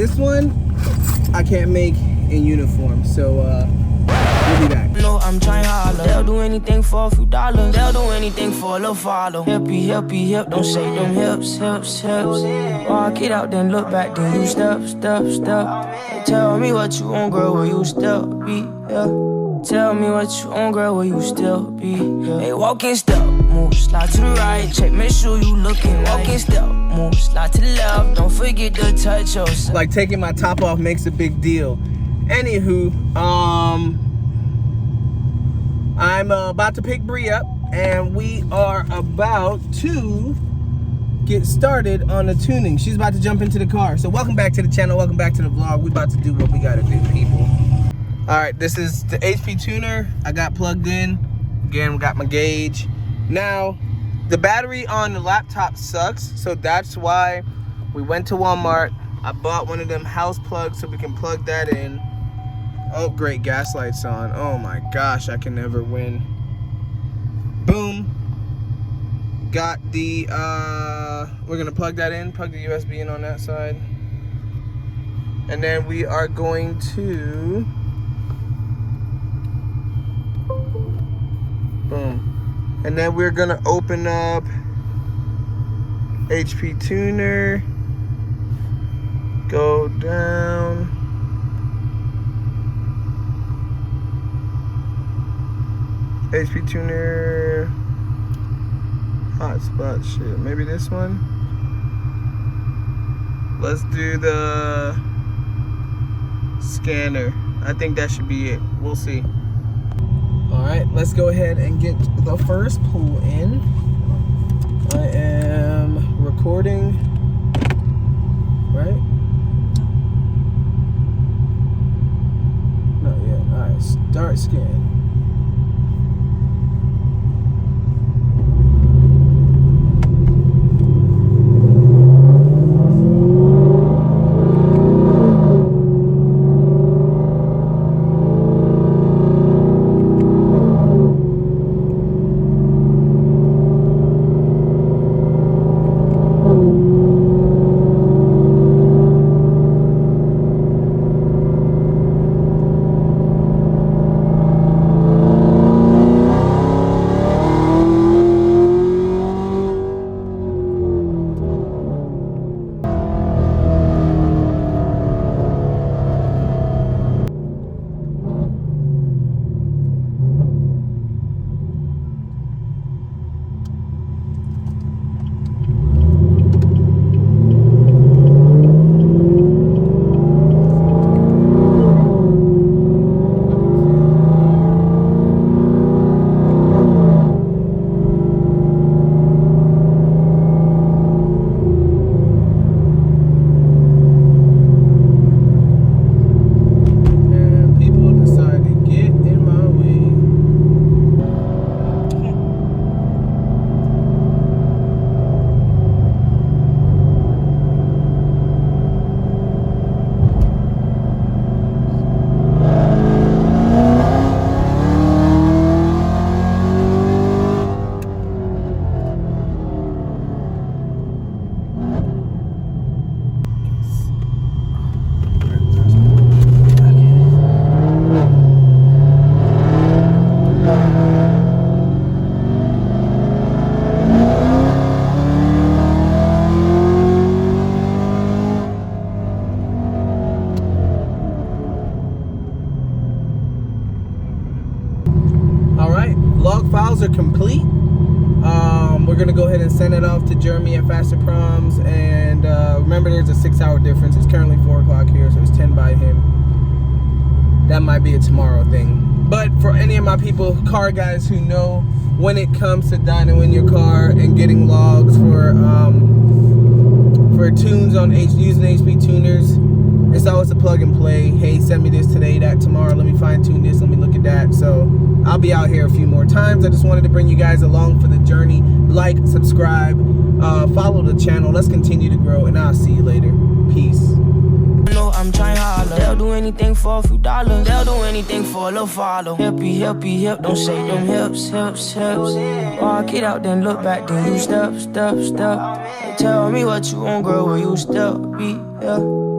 This one I can't make in uniform, so we'll be back. No, I'm trying harder. They'll do anything for a few dollars. They'll do anything for a little follow. Hippie, hippie, hip, don't shake them hips, hips, hips. Walk it out, then look back, then you step, step, step. Tell me what you want, girl, will you still be here? Tell me what you want, girl, will you still be here? Hey, walking step, move, slide to the right. Check, make sure you looking. Walking step, move, slide to the left. Don't forget to touch yourself. Like taking my top off makes a big deal. Anywho, I'm about to pick Bree up, and we are about to get started on the tuning. She's about to jump into the car. So welcome back to the channel, welcome back to the vlog. We about to do what we gotta do, people. All right, this is the HP tuner I got plugged in. Again, we got my gauge. Now, the battery on the laptop sucks, so that's why we went to Walmart. I bought one of them house plugs so we can plug that in. Oh, great, gas lights on. Oh my gosh, I can never win. Boom. Got the, we're gonna plug that in, plug the USB in on that side. And then we are going to, boom. And then we're gonna open up HP tuner, go down. HP tuner, hotspot shit. Maybe this one. Let's do the scanner. I think that should be it. We'll see. All right, let's go ahead and get the first pull in. I am recording, right? Not yet. All right, start scan. Files are complete. We're gonna go ahead and send it off to Jeremy at Faster Proms, and remember there's a 6-hour difference. It's currently 4 o'clock here, so it's 10 by him. That might be a tomorrow thing, but for any of my people, car guys who know, when it comes to dining in your car and getting logs for tunes on using HP tuners, it's always a plug and play. Hey, send me this today, that tomorrow, let me fine tune this, let me look at that. So I'll be out here a few more times. I just wanted to bring you guys along for the journey. Like, subscribe, follow the channel. Let's continue to grow, and I'll see you later. Peace. No, I'm trying harder. They'll do anything for a few dollars. They'll do anything for a little follow. Hippie, hippie, hip, don't shake them hips, hips, hips. Walk it out, then look back, then you step, step, step. Tell me what you want, girl, will you still be here?